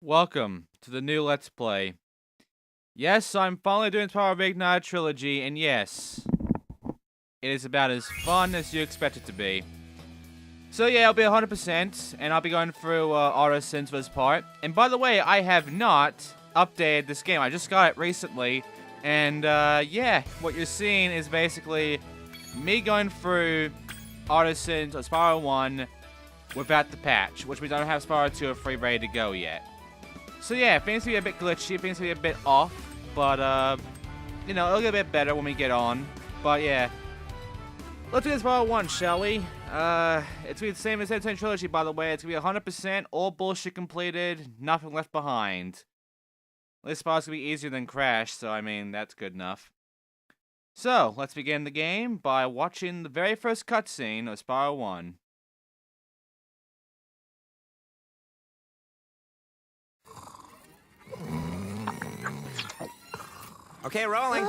Welcome to the new Let's Play. Yes, I'm finally doing Spyro Reignited Trilogy, and yes, it is about as fun as you expect it to be. So yeah, I'll be 100%, and I'll be going through Artisans for this part. And by the way, I have not updated this game. I just got it recently, and yeah, what you're seeing is basically me going through Artisans or Spyro 1 without the patch, which means I don't have Spyro 2 or 3 ready to go yet. So yeah, things will be a bit glitchy, things will be a bit off, but you know, it'll get a bit better when we get on. But yeah, let's do this Spyro 1, shall we? It's gonna be the same as Reignited Trilogy, by the way. It's gonna be 100%, all bullshit completed, nothing left behind. This Spyro's gonna be easier than Crash, so I mean, that's good enough. So, let's begin the game by watching the very first cutscene of Spyro 1. Okay, rolling.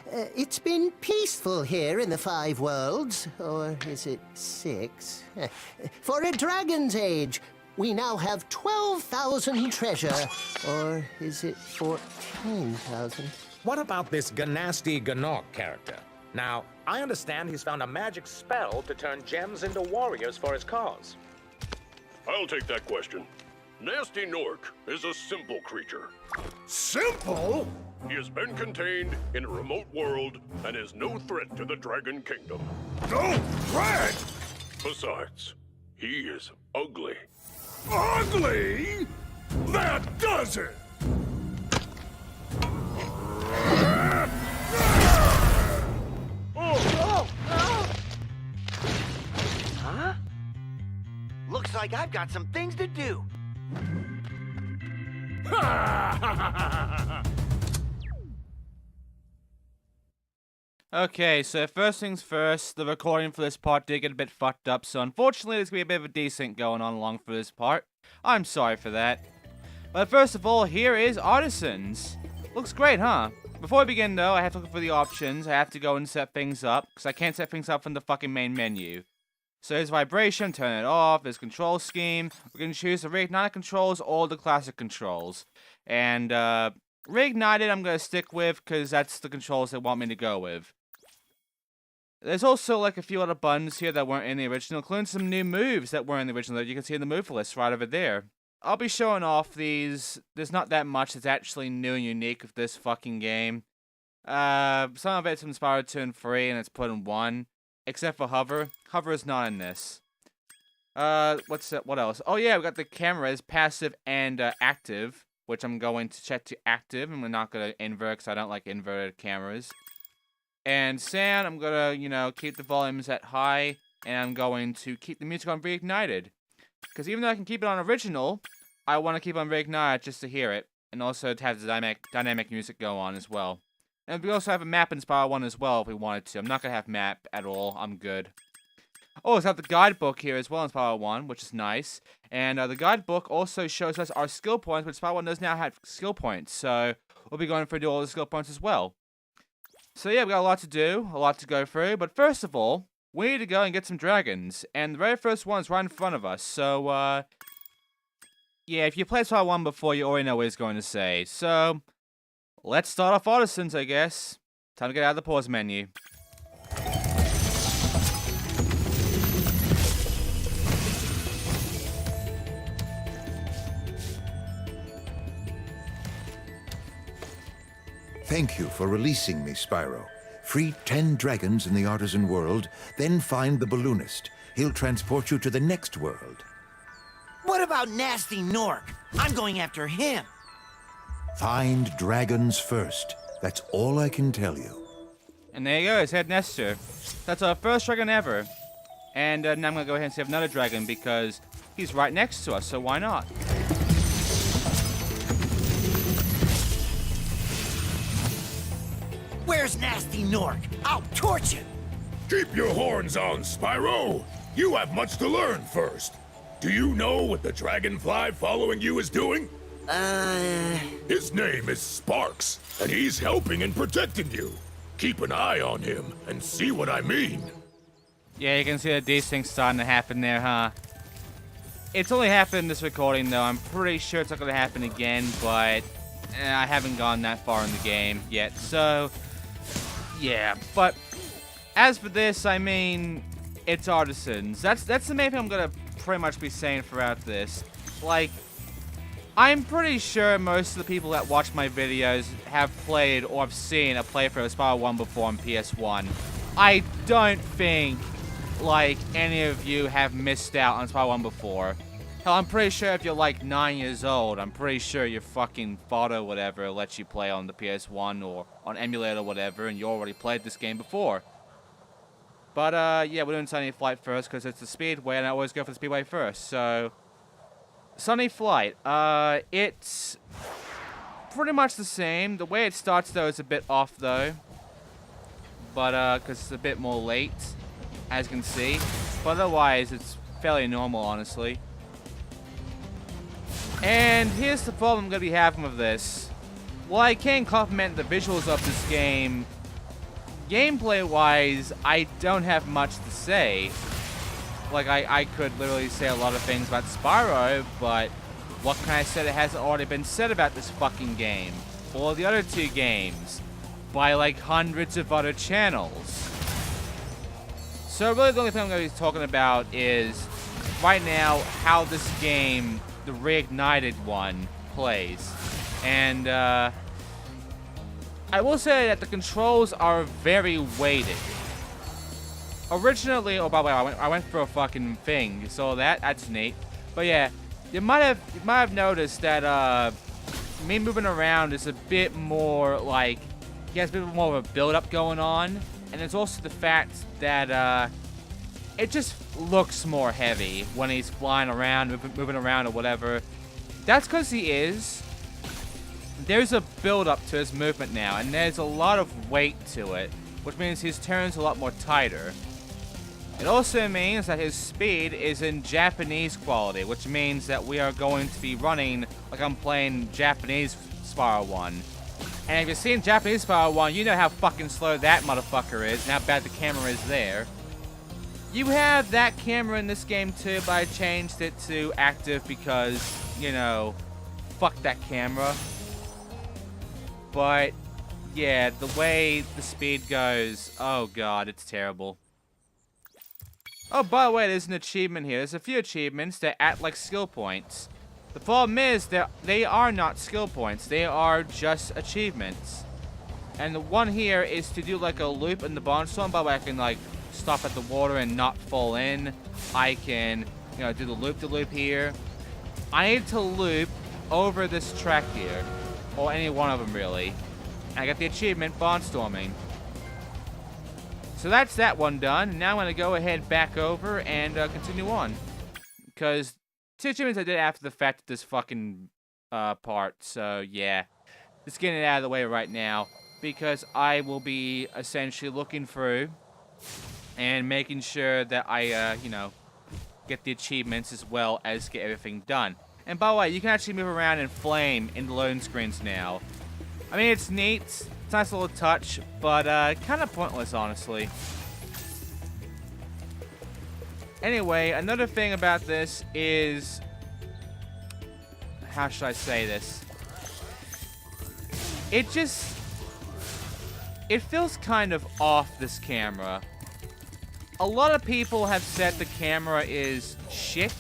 It's been peaceful here in the Five Worlds, or is it 6? For a dragon's age, we now have 12,000 treasure, or is it 14,000? What about this Ganasty Ganok character? Now, I understand he's found a magic spell to turn gems into warriors for his cause. I'll take that question. Nasty Nork is a simple creature. Simple? He has been contained in a remote world and is no threat to the Dragon Kingdom. No threat? Besides, he is ugly. Ugly? That does it! Huh? Looks like I've got some things to do. Okay, so first things first, the recording for this part did get a bit fucked up, so unfortunately there's going to be a bit of a desync going on along for this part. I'm sorry for that. But first of all, here is Artisans. Looks great, huh? Before I begin though, I have to look for the options. I have to go and set things up, because I can't set things up from the fucking main menu. So there's vibration, turn it off, there's control scheme. We're going to choose the Reignited controls or the classic controls. And Reignited I'm going to stick with, because that's the controls they want me to go with. There's also like a few other buttons here that weren't in the original, including some new moves that weren't in the original that you can see in the move list right over there. I'll be showing off these. There's not that much that's actually new and unique with this fucking game. Some of it's from Spyro 2 and 3 and it's put in 1. Except for Hover. Hover is not in this. What's that? What else? Oh yeah, we got the cameras, passive and active, which I'm going to check to active, and we're not going to invert because I don't like inverted cameras. And sound, I'm gonna, you know, keep the volumes at high, and I'm going to keep the music on Reignited. Because even though I can keep it on original, I want to keep it on Reignited just to hear it, and also to have the dynamic music go on as well. And we also have a map in Spyro 1 as well if we wanted to. I'm not gonna have map at all, I'm good. Oh, it's got the guidebook here as well in Spyro 1, which is nice. And the guidebook also shows us our skill points, but Spyro 1 does now have skill points, so we'll be going through all the skill points as well. So yeah, we got a lot to do, a lot to go through, but first of all, we need to go and get some dragons, and the very first one's right in front of us, so, yeah, if you played Spyro 1 before, you already know what he's going to say, so, let's start off Artisans, I guess. Time to get out of the pause menu. Thank you for releasing me, Spyro. Free 10 dragons in the Artisan world, then find the balloonist. He'll transport you to the next world. What about Nasty Nork? I'm going after him. Find dragons first. That's all I can tell you. And there you go, it's Head Nestor. That's our first dragon ever. And now I'm gonna go ahead and save another dragon because he's right next to us, so why not? Where's Nasty Nork? I'll torch him. Keep your horns on, Spyro. You have much to learn first. Do you know what the dragonfly following you is doing? His name is Sparks, and he's helping and protecting you. Keep an eye on him and see what I mean. Yeah, you can see the desync starting to happen there, huh? It's only happened in this recording, though. I'm pretty sure it's not going to happen again, but I haven't gone that far in the game yet. So, yeah. But as for this, I mean, it's Artisans. That's the main thing I'm going to pretty much be saying throughout this. Like, I'm pretty sure most of the people that watch my videos have played or have seen a playthrough of Spyro 1 before on PS1. I don't think, like, any of you have missed out on Spyro 1 before. Hell, I'm pretty sure if you're like 9 years old, I'm pretty sure your fucking father or whatever lets you play on the PS1 or on emulator or whatever, and you already played this game before. But, yeah, we're doing Sunny Flight first because it's the Speedway, and I always go for the Speedway first, so... Sunny Flight, it's pretty much the same. The way it starts, though, is a bit off, though. But, because it's a bit more late, as you can see. But otherwise, it's fairly normal, honestly. And here's the problem I'm going to be having with this. While I can compliment the visuals of this game, gameplay-wise, I don't have much to say. Like, I could literally say a lot of things about Spyro, but what can I say that hasn't already been said about this fucking game? Or the other two games? By, like, hundreds of other channels. So really the only thing I'm going to be talking about is, right now, how this game, the Reignited one, plays. And, I will say that the controls are very weighted. Originally, oh, by the way, I went for a fucking thing. You saw that? That's neat. But yeah, you might have noticed that me moving around is a bit more like he has a bit more of a build-up going on, and there's also the fact that it just looks more heavy when he's flying around, moving around or whatever. That's because he is. There's a build-up to his movement now, and there's a lot of weight to it, which means his turn's a lot more tighter. It also means that his speed is in Japanese quality, which means that we are going to be running like I'm playing Japanese Spyro 1. And if you've seen Japanese Spyro 1, you know how fucking slow that motherfucker is and how bad the camera is there. You have that camera in this game too, but I changed it to active because, you know, fuck that camera. But, yeah, the way the speed goes, oh god, it's terrible. Oh, by the way, there's an achievement here. There's a few achievements that act like skill points. The problem is that they are not skill points. They are just achievements. And the one here is to do like a loop in the barnstorm. By the way, I can like stop at the water and not fall in. I can, you know, do the loop-de-loop here. I need to loop over this track here. Or any one of them, really. And I got the achievement, barnstorming. So that's that one done. And now I'm going to go ahead back over and continue on. Because two achievements I did after the fact of this fucking part. So, yeah. Just getting it out of the way right now. Because I will be essentially looking through and making sure that I, you know, get the achievements as well as get everything done. And by the way, you can actually move around in flame in the loading screens now. I mean, it's neat. It's a nice little touch, but kind of pointless, honestly. Anyway, another thing about this is... how should I say this? It just... it feels kind of off, this camera. A lot of people have said the camera is shit.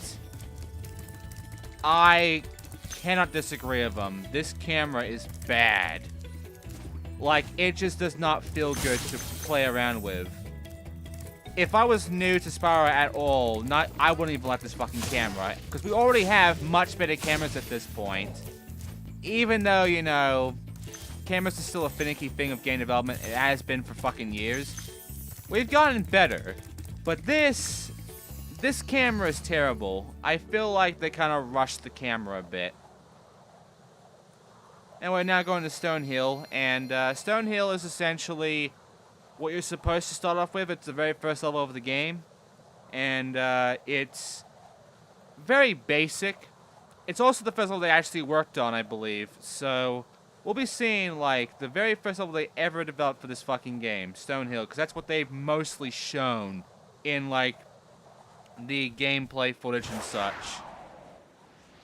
I cannot disagree with them. This camera is bad. Like, it just does not feel good to play around with. If I was new to Spyro at all, I wouldn't even like this fucking camera. Because we already have much better cameras at this point. Even though, you know, cameras are still a finicky thing of game development. It has been for fucking years. We've gotten better. But this camera is terrible. I feel like they kind of rushed the camera a bit. And we're now going to Stonehill, and Stonehill is essentially what you're supposed to start off with. It's the very first level of the game, and it's very basic. It's also the first level they actually worked on, I believe. So we'll be seeing like the very first level they ever developed for this fucking game, Stonehill, because that's what they've mostly shown in like the gameplay footage and such.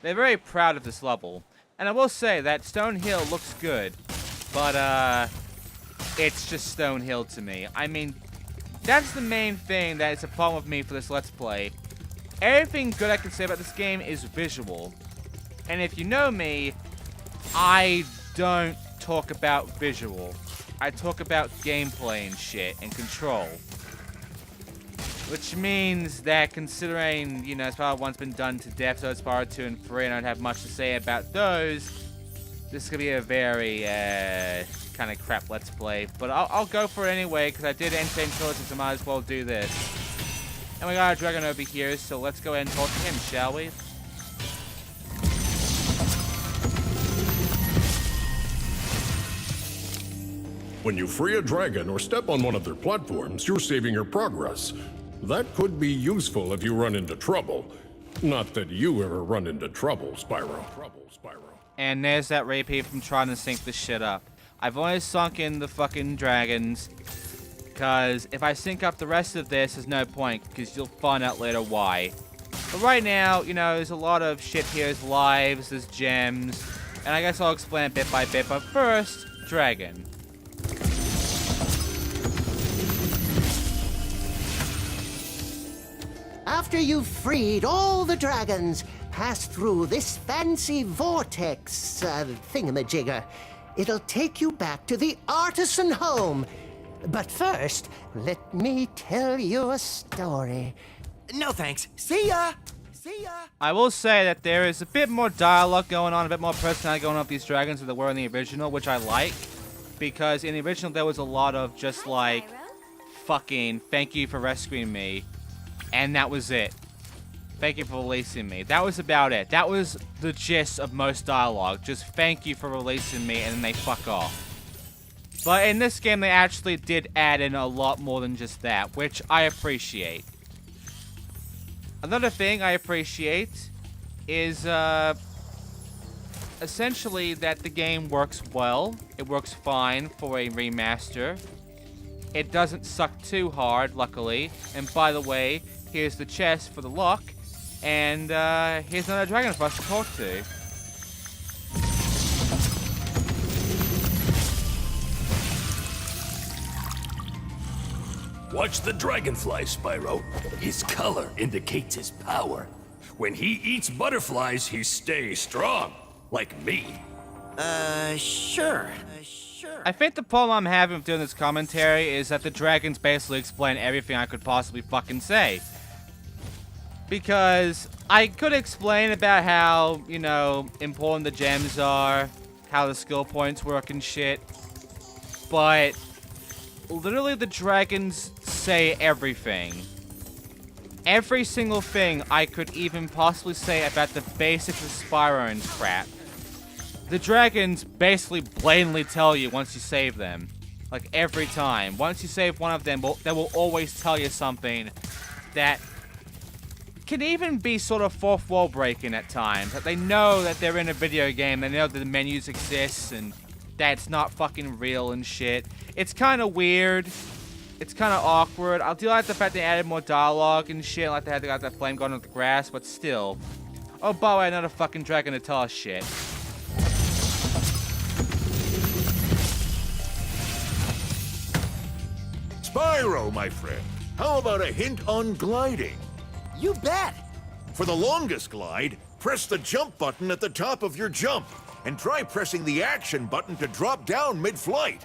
They're very proud of this level. And I will say that Stone Hill looks good, but it's just Stone Hill to me. I mean, that's the main thing that is a problem with me for this Let's Play. Everything good I can say about this game is visual. And if you know me, I don't talk about visual. I talk about gameplay and shit and control. Which means that considering, you know, Spyro 1's been done to death, so it's Spyro 2 and 3, and I don't have much to say about those, this is going to be a very, kind of crap Let's Play. But I'll go for it anyway, because I did entertain Trilogy, so I might as well do this. And we got a dragon over here, so let's go ahead and talk to him, shall we? When you free a dragon or step on one of their platforms, you're saving your progress. That could be useful if you run into trouble. Not that you ever run into trouble, Spyro. And there's that repeat from trying to sync this shit up. I've only sunk in the fucking dragons, because if I sync up the rest of this, there's no point, because you'll find out later why. But right now, you know, there's a lot of shit here. There's lives, there's gems, and I guess I'll explain it bit by bit, but first, dragon. After you've freed all the dragons, pass through this fancy vortex thingamajigger. It'll take you back to the artisan home. But first, let me tell you a story. No thanks. See ya! See ya! I will say that there is a bit more dialogue going on, a bit more personality going on with these dragons than there were in the original, which I like. Because in the original, there was a lot of just like, fucking, thank you for rescuing me. And that was it. Thank you for releasing me. That was about it. That was the gist of most dialogue. Just thank you for releasing me, and then they fuck off. But in this game, they actually did add in a lot more than just that, which I appreciate. Another thing I appreciate is, essentially that the game works well. It works fine for a remaster. It doesn't suck too hard, luckily. And by the way, here's the chest for the lock. And here's another dragon for us to talk to. Watch the dragonfly, Spyro. His color indicates his power. When he eats butterflies, he stays strong. Like me. Sure. I think the problem I'm having with doing this commentary is that the dragons basically explain everything I could possibly fucking say. Because I could explain about how, you know, important the gems are, how the skill points work and shit, but literally the dragons say everything. Every single thing I could even possibly say about the basics of Spyro and crap. The dragons basically blatantly tell you once you save them. Like, every time. Once you save one of them, they will always tell you something that can even be sort of fourth wall breaking at times. That they know that they're in a video game, they know that the menus exist, and that it's not fucking real and shit. It's kind of weird. It's kind of awkward. I do like the fact they added more dialogue and shit, like they got that flame going with the grass, but still. Oh, by the way, another fucking dragon to tell us shit. Spyro, my friend, how about a hint on gliding? You bet! For the longest glide, press the jump button at the top of your jump, and try pressing the action button to drop down mid-flight.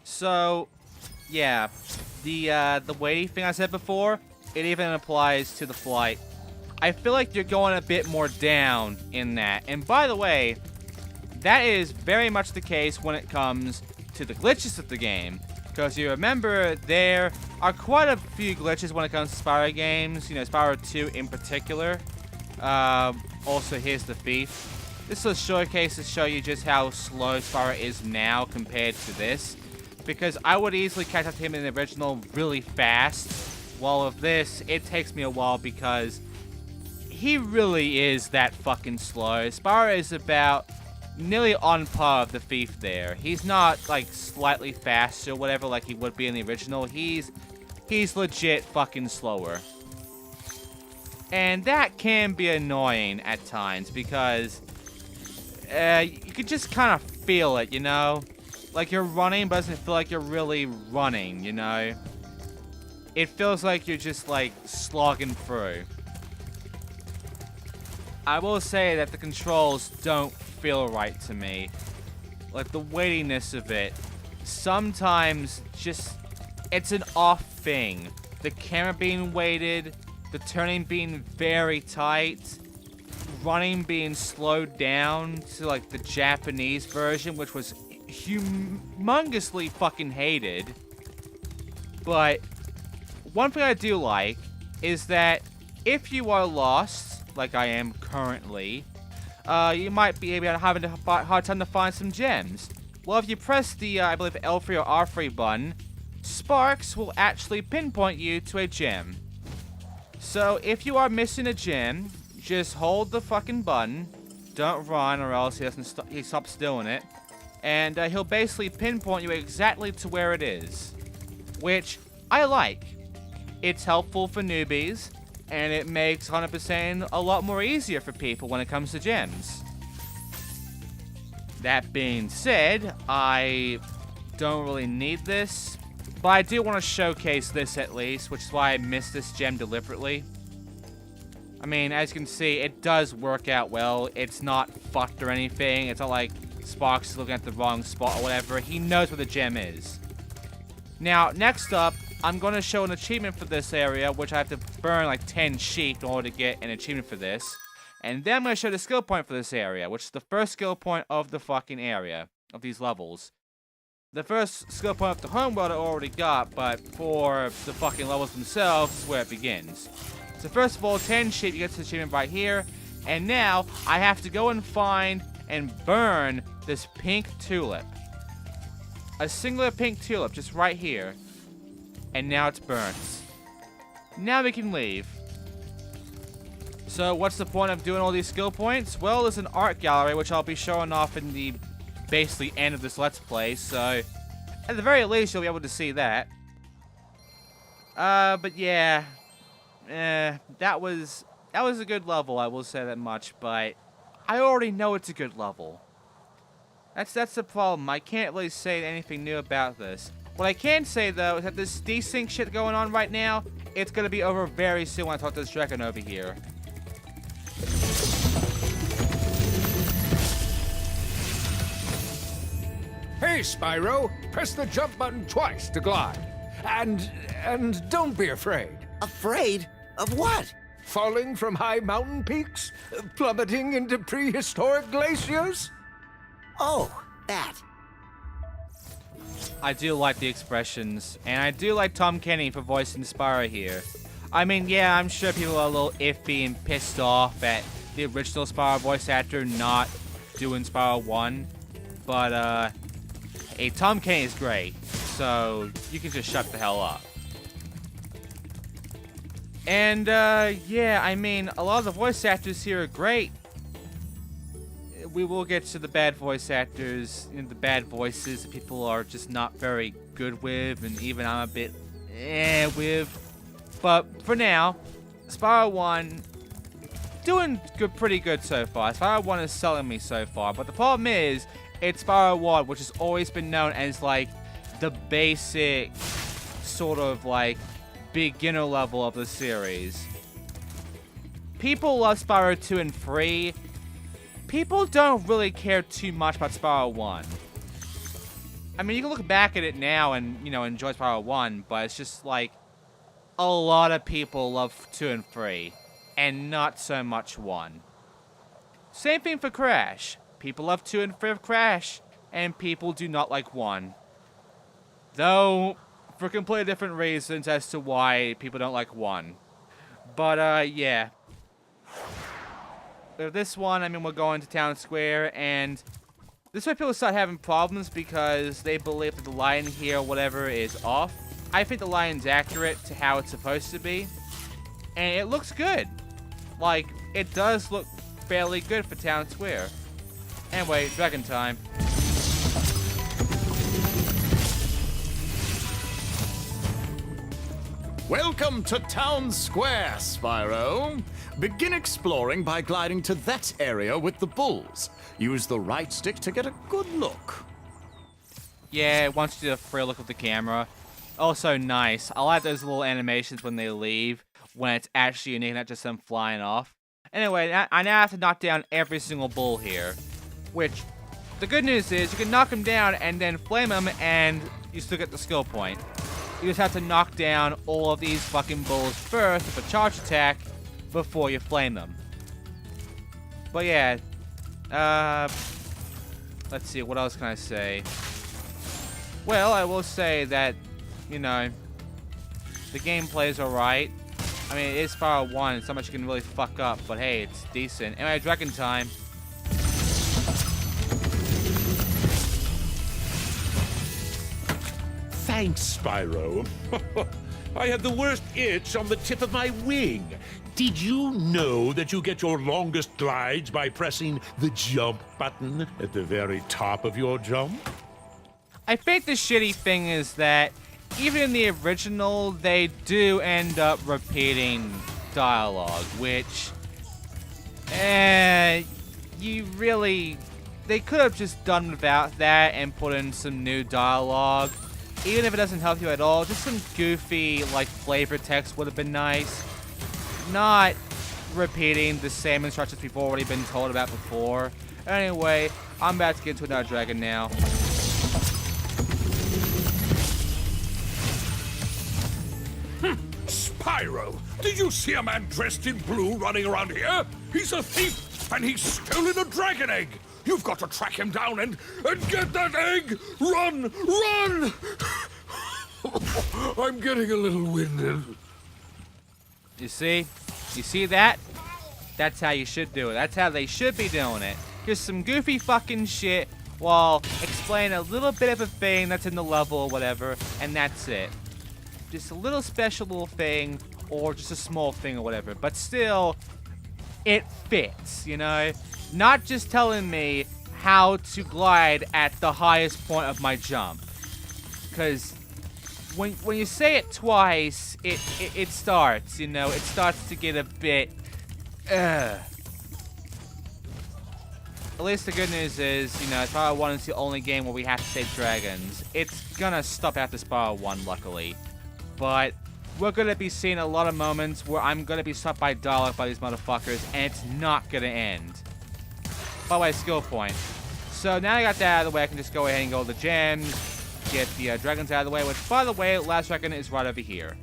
So, yeah, the weighty thing I said before, it even applies to the flight. I feel like you're going a bit more down in that. And by the way, that is very much the case when it comes to the glitches of the game. Because you remember, there are quite a few glitches when it comes to Spyro games. You know, Spyro 2 in particular. Also, here's the Thief. This is a showcase to show you just how slow Spyro is now compared to this. Because I would easily catch up to him in the original really fast. While with this, it takes me a while because he really is that fucking slow. Spyro is about nearly on par with the Thief there. He's not like slightly faster or whatever like he would be in the original. He's legit fucking slower. And that can be annoying at times because you could just kind of feel it, you know? Like you're running, but it doesn't feel like you're really running, you know? It feels like you're just like slogging through. I will say that the controls don't feel right to me. Like the weightiness of it, sometimes just, it's an off thing. The camera being weighted, the turning being very tight, running being slowed down to like the Japanese version, which was humongously fucking hated. But one thing I do like is that if you are lost, like I am currently, you might be having a hard time to find some gems. Well, if you press the, I believe, L3 or R3 button, Sparks will actually pinpoint you to a gem. So if you are missing a gem, just hold the fucking button. Don't run, or else he stops doing it. And he'll basically pinpoint you exactly to where it is, which I like. It's helpful for newbies, and it makes 100% a lot more easier for people when it comes to gems. That being said, I don't really need this, but I do want to showcase this at least, which is why I missed this gem deliberately. I mean, as you can see, it does work out well. It's not fucked or anything. It's not like Sparks is looking at the wrong spot or whatever. He knows where the gem is. Now, next up, I'm going to show an achievement for this area, which I have to burn like 10 sheep in order to get an achievement for this. And then I'm going to show the skill point for this area, which is the first skill point of the fucking area, of these levels. The first skill point of the homeworld I already got, but for the fucking levels themselves is where it begins. So first of all, 10 sheep, you get to the achievement right here. And now, I have to go and find and burn this pink tulip. A singular pink tulip, just right here. And now it's burnt. Now we can leave. So what's the point of doing all these skill points? Well, there's an art gallery, which I'll be showing off in the basically end of this Let's Play. So at the very least, you'll be able to see that. But yeah. That was a good level, I will say that much. But I already know it's a good level. That's the problem. I can't really say anything new about this. What I can say, though, is that this desync shit going on right now, it's going to be over very soon when I talk to this dragon over here. Hey, Spyro! Press the jump button twice to glide. And don't be afraid. Afraid? Of what? Falling from high mountain peaks? Plummeting into prehistoric glaciers? Oh, that. I do like the expressions, and I do like Tom Kenny for voicing Spyro here. I mean, yeah, I'm sure people are a little iffy and pissed off at the original Spyro voice actor not doing Spyro 1, but, hey, Tom Kenny is great, so you can just shut the hell up. And, yeah, I mean, a lot of the voice actors here are great. We will get to the bad voice actors, you know, the bad voices that people are just not very good with, and even I'm a bit with. But for now, Spyro 1 doing pretty good so far. Spyro 1 is selling me so far, but the problem is, it's Spyro 1, which has always been known as like the basic sort of like beginner level of the series. People love Spyro 2 and 3. People don't really care too much about Spyro 1. I mean, you can look back at it now and, you know, enjoy Spyro 1, but it's just like a lot of people love 2 and 3, and not so much 1. Same thing for Crash. People love 2 and 3 of Crash, and people do not like 1. Though, for completely different reasons as to why people don't like 1. But, yeah. With this one, I mean, we're going to Town Square, and this is where people start having problems because they believe that the lighting here or whatever is off. I think the lighting's accurate to how it's supposed to be, and it looks good. Like, it does look fairly good for Town Square. Anyway, Dragon time. Welcome to Town Square, Spyro. Begin exploring by gliding to that area with the bulls. Use the right stick to get a good look. Yeah, it wants you to do a free look of the camera. Also nice. I like those little animations when they leave, when it's actually unique, not just them flying off. Anyway, I now have to knock down every single bull here. Which, the good news is, you can knock them down and then flame them, and you still get the skill point. You just have to knock down all of these fucking bulls first with a charge attack before you flame them. But yeah, let's see, what else can I say? Well, I will say that, you know, the gameplay is alright. I mean, it is Spyro 1, it's not much you can really fuck up, but hey, it's decent. Anyway, Dragon time. Thanks, Spyro. I had the worst itch on the tip of my wing. Did you know that you get your longest glides by pressing the jump button at the very top of your jump? I think the shitty thing is that even in the original, they do end up repeating dialogue, which, they could have just done without that and put in some new dialogue. Even if it doesn't help you at all, just some goofy, like, flavor text would have been nice. Not repeating the same instructions we've already been told about before. Anyway, I'm about to get into another dragon now. Spyro, did you see a man dressed in blue running around here? He's a thief, and he's stolen a dragon egg. You've got to track him down and get that egg! Run! Run! I'm getting a little winded. You see? You see that? That's how you should do it. That's how they should be doing it. Just some goofy fucking shit while explaining a little bit of a thing that's in the level or whatever, and that's it. Just a little special little thing, or just a small thing or whatever. But still, it fits, you know? Not just telling me how to glide at the highest point of my jump. Because when you say it twice, it starts, you know? It starts to get a bit... At least the good news is, you know, Spyro 1 is the only game where we have to save dragons. It's gonna stop after Spyro 1, luckily. But we're gonna be seeing a lot of moments where I'm gonna be stopped by dialogue by these motherfuckers, and it's not gonna end. By the way, skill point. So now I got that out of the way, I can just go ahead and go to the gems, get the dragons out of the way, which, by the way, last dragon is right over here.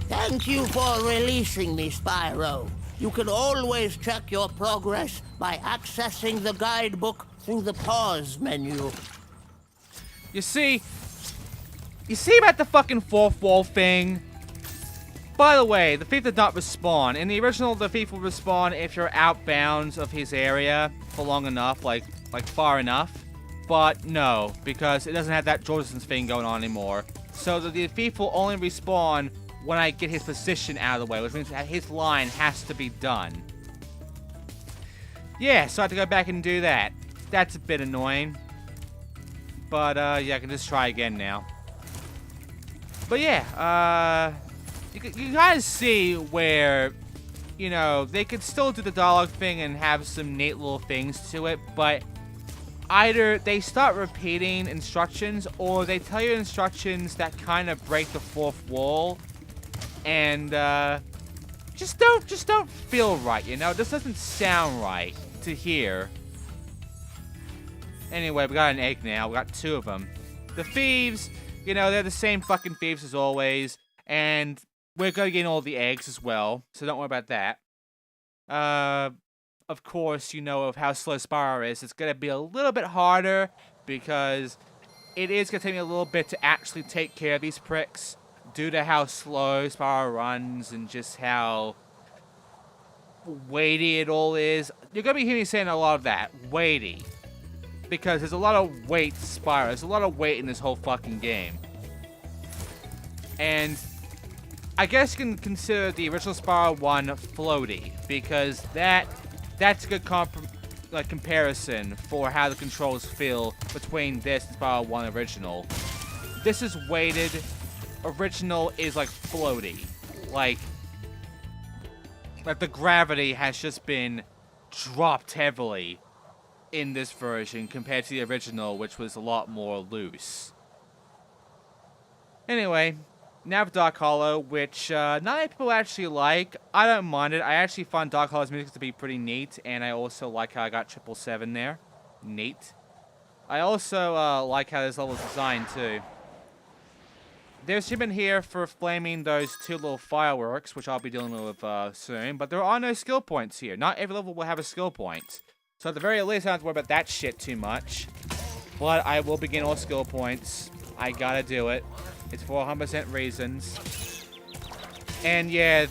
Thank you for releasing me, Spyro. You can always check your progress by accessing the guidebook through the pause menu. You see about the fucking fourth wall thing? By the way, the thief did not respawn. In the original, the thief will respawn if you're outbounds of his area for long enough, like far enough. But no, because it doesn't have that Jordan's thing going on anymore. So the thief will only respawn when I get his position out of the way, which means that his line has to be done. Yeah, so I have to go back and do that. That's a bit annoying. But, yeah, I can just try again now. But, yeah, you guys see where, you know, they could still do the dialogue thing and have some neat little things to it, but either they start repeating instructions or they tell you instructions that kind of break the fourth wall and, just don't feel right, you know? This doesn't sound right to hear. Anyway, we got an egg now. We got two of them. The thieves, you know, they're the same fucking thieves as always. And we're going to get all the eggs as well. So don't worry about that. Of course, you know of how slow Spyro is. It's going to be a little bit harder because it is going to take me a little bit to actually take care of these pricks due to how slow Spyro runs and just how weighty it all is. You're going to be hearing me saying a lot of that. Weighty. Because there's a lot of weight to Spyro. There's a lot of weight in this whole fucking game. And I guess you can consider the original Spyro 1 floaty. Because that's a good comparison for how the controls feel between this and Spyro 1 original. This is weighted, original is like floaty. Like the gravity has just been dropped heavily in this version compared to the original, which was a lot more loose. Anyway, now for Dark Hollow, which not many people actually like. I don't mind it. I actually find Dark Hollow's music to be pretty neat, and I also like how I got 777 there. Neat. I also like how this level is designed too. There's human here for flaming those 2 little fireworks, which I'll be dealing with soon, but there are no skill points here. Not every level will have a skill point. So at the very least, I don't have to worry about that shit too much. But I will begin all skill points. I gotta do it. It's for 100% reasons. And yeah,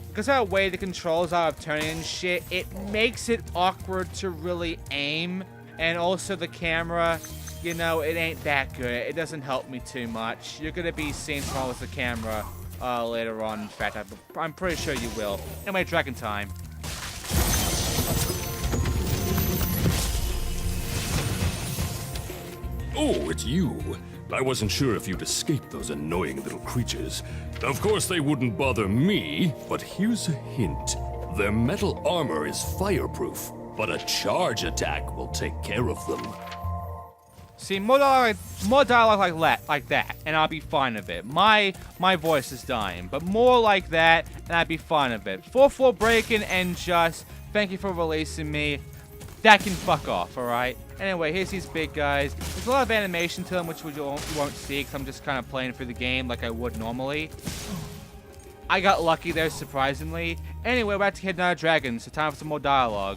because of the way the controls are of turning and shit, it makes it awkward to really aim. And also the camera, you know, it ain't that good. It doesn't help me too much. You're gonna be seeing wrong with the camera later on. In fact, I'm pretty sure you will. Anyway, Dragon time. Oh, it's you. I wasn't sure if you'd escaped those annoying little creatures. Of course they wouldn't bother me, but here's a hint. Their metal armor is fireproof, but a charge attack will take care of them. See, more dialogue like that, and I'll be fine with it. My voice is dying, but more like that, and I'd be fine with it. 4-4 breaking and just, thank you for releasing me. That can fuck off, alright? Anyway, here's these big guys. There's a lot of animation to them, which you won't see, because I'm just kind of playing through the game like I would normally. I got lucky there, surprisingly. Anyway, we're about to hit another dragon, so time for some more dialogue.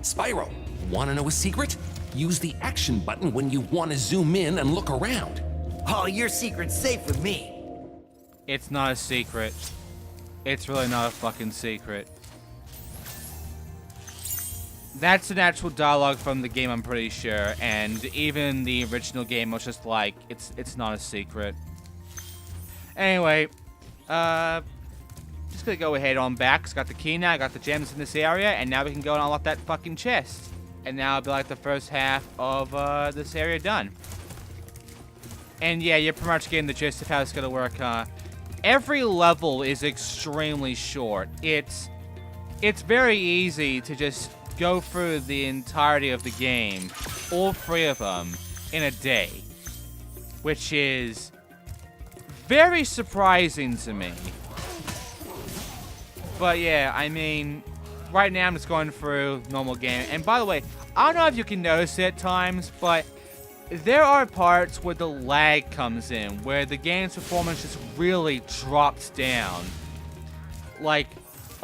Spyro, wanna know a secret? Use the action button when you want to zoom in and look around. Oh, your secret's safe with me. It's not a secret. It's really not a fucking secret. That's an actual dialogue from the game, I'm pretty sure, and even the original game was just like, it's not a secret. Anyway, just gonna go ahead on back. It's got the key now, I got the gems in this area, and now we can go and unlock that fucking chest. And now it'll be like the first half of this area done. And yeah, you're pretty much getting the gist of how it's gonna work, Every level is extremely short. It's very easy to just go through the entirety of the game, all 3 of them, in a day. Which is very surprising to me. But yeah, I mean, right now I'm just going through normal game. And by the way, I don't know if you can notice it at times, but there are parts where the lag comes in, where the game's performance just really drops down. Like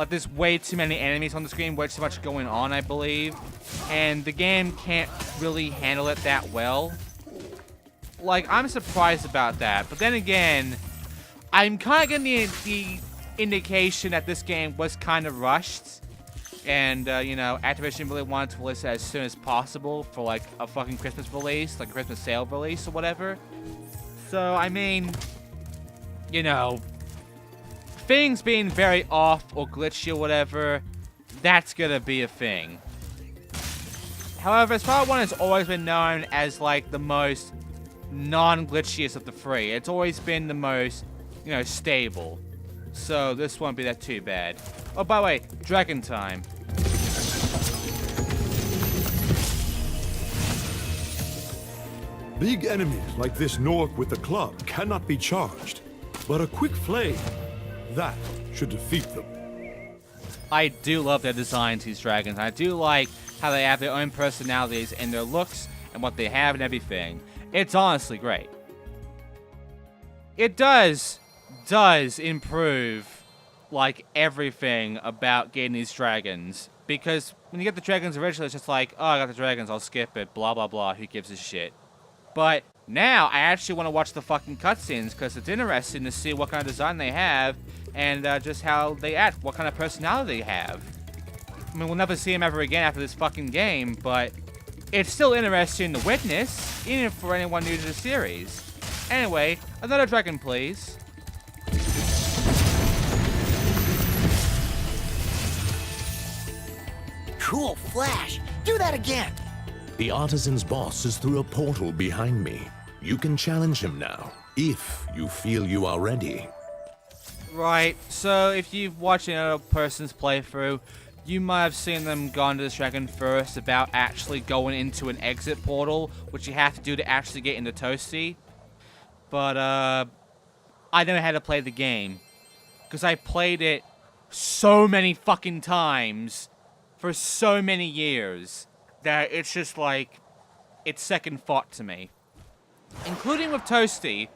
there's way too many enemies on the screen, way too much going on, I believe. And the game can't really handle it that well. Like, I'm surprised about that. But then again, I'm kind of getting the indication that this game was kind of rushed. And, you know, Activision really wanted to release it as soon as possible for, like, a fucking Christmas release, like a Christmas sale release or whatever. So, I mean, you know, things being very off or glitchy or whatever, that's gonna be a thing. However, Spyro 1 has always been known as, like, the most non-glitchiest of the 3. It's always been the most, you know, stable. So, this won't be that too bad. Oh, by the way, Dragon time. Big enemies like this Nork with the club cannot be charged, but a quick flame, that should defeat them. I do love their designs, these dragons. I do like how they have their own personalities and their looks and what they have and everything. It's honestly great. It does improve, like, everything about getting these dragons. Because when you get the dragons originally, it's just like, oh, I got the dragons, I'll skip it, blah, blah, blah, who gives a shit. But now, I actually want to watch the fucking cutscenes, because it's interesting to see what kind of design they have, and just how they act, what kind of personality they have. I mean, we'll never see them ever again after this fucking game, but it's still interesting to witness, even for anyone new to the series. Anyway, another dragon, please. Cool flash. Do that again! The Artisans' boss is through a portal behind me. You can challenge him now, if you feel you are ready. Right, so if you've watched another person's playthrough, you might have seen them go into this dragon first about actually going into an exit portal, which you have to do to actually get into Toasty. But, I never had to play the game, because I played it so many fucking times for so many years that it's just like, it's second thought to me. Including with Toasty,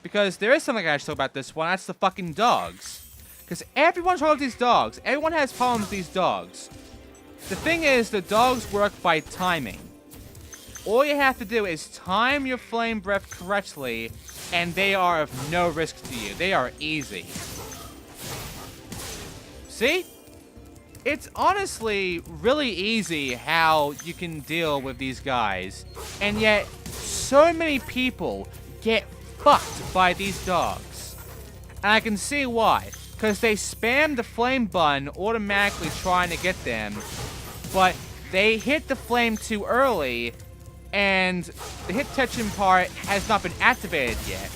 because there is something I should talk about this one, that's the fucking dogs. Because everyone's wrong with these dogs. Everyone has problems with these dogs. The thing is, the dogs work by timing. All you have to do is time your flame breath correctly, and they are of no risk to you. They are easy. See? It's honestly really easy how you can deal with these guys. And yet, so many people get fucked by these dogs. And I can see why. Because they spam the flame button automatically trying to get them. But they hit the flame too early. And the hit detection part has not been activated yet.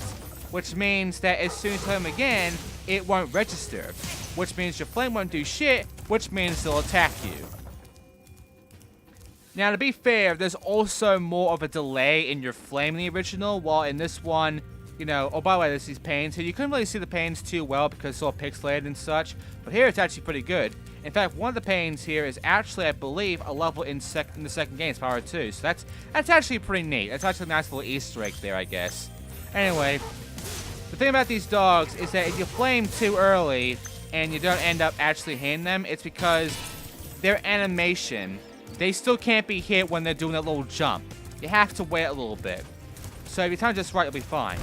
Which means that as soon as you hit them again, it won't register. Which means your flame won't do shit. Which means they'll attack you. Now to be fair, there's also more of a delay in your flame in the original. While in this one, you know, oh, by the way, there's these panes here. You couldn't really see the panes too well because it's all pixelated and such. But here it's actually pretty good. In fact, one of the panes here is actually, I believe, a level in the second game, Spyro 2. So that's actually pretty neat. That's actually a nice little Easter egg there, I guess. Anyway, the thing about these dogs is that if you flame too early and you don't end up actually hitting them, it's because their animation, they still can't be hit when they're doing that little jump. You have to wait a little bit. So if you time just right, you'll be fine.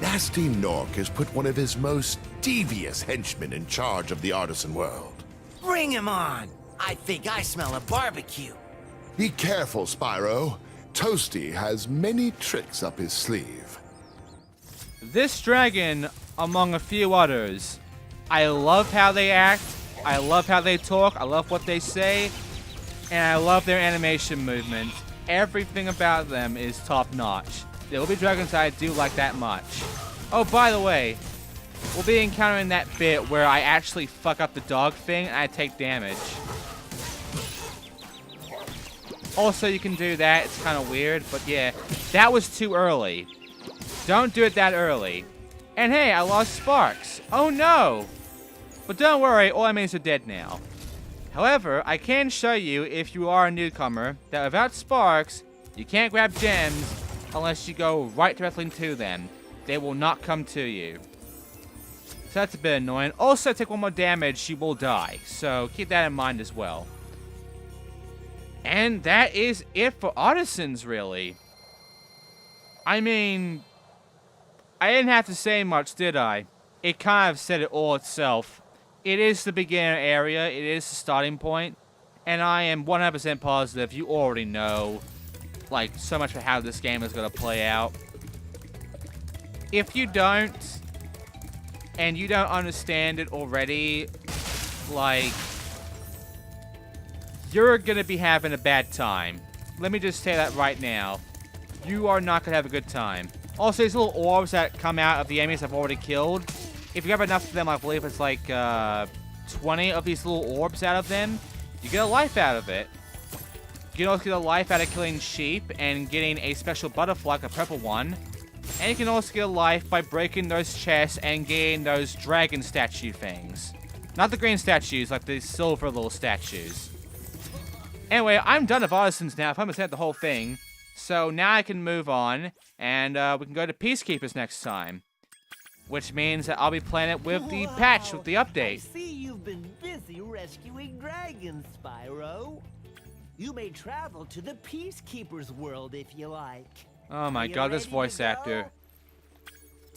Nasty Nork has put one of his most devious henchmen in charge of the artisan world. Bring him on! I think I smell a barbecue. Be careful, Spyro. Toasty has many tricks up his sleeve. This dragon, among a few others, I love how they act, I love how they talk, I love what they say, and I love their animation movement. Everything about them is top-notch. There will be dragons I do like that much. Oh, by the way, we'll be encountering that bit where I actually fuck up the dog thing and I take damage. Also, you can do that. It's kind of weird, but yeah, that was too early. Don't do it that early. And hey, I lost Sparks. Oh no! But don't worry, all enemies are dead now. However, I can show you, if you are a newcomer, that without Sparks, you can't grab gems unless you go right directly to them. They will not come to you. So that's a bit annoying. Also, take one more damage, you will die. So keep that in mind as well. And that is it for Artisans, really. I mean, I didn't have to say much, did I? It kind of said it all itself. It is the beginner area, it is the starting point, and I am 100% positive you already know, like, so much of how this game is going to play out. If you don't, and you don't understand it already, like, you're going to be having a bad time. Let me just say that right now. You are not going to have a good time. Also, these little orbs that come out of the enemies I've already killed, if you have enough of them, I believe it's like 20 of these little orbs out of them, you get a life out of it. You can also get a life out of killing sheep and getting a special butterfly, like a purple one. And you can also get a life by breaking those chests and getting those dragon statue things. Not the green statues, like the silver little statues. Anyway, I'm done with Artisans now. If I understand the whole thing. So now I can move on, and we can go to Peacekeepers next time. Which means that I'll be playing it with the patch, with the update. I see you've been busy rescuing dragons, Spyro. You may travel to the Peacekeepers world if you like. Oh my god, this voice actor.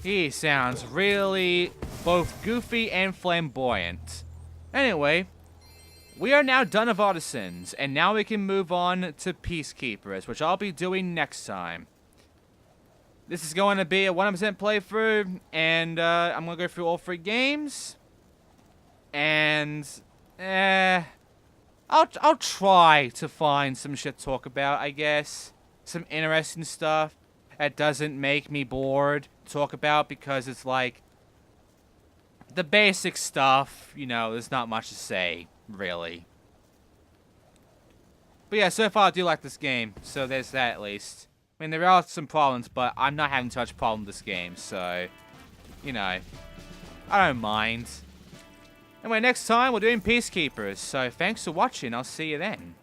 He sounds really both goofy and flamboyant. Anyway, we are now done with Artisans, and now we can move on to Peacekeepers, which I'll be doing next time. This is going to be a 100% playthrough, and I'm going to go through all 3 games. And, I'll try to find some shit to talk about, I guess. Some interesting stuff that doesn't make me bored to talk about, because it's like, the basic stuff, you know, there's not much to say, really. But yeah, so far I do like this game, so there's that at least. I mean, there are some problems, but I'm not having too much problem with this game, so, you know, I don't mind. Anyway, next time we're doing Peacekeepers, so thanks for watching, I'll see you then.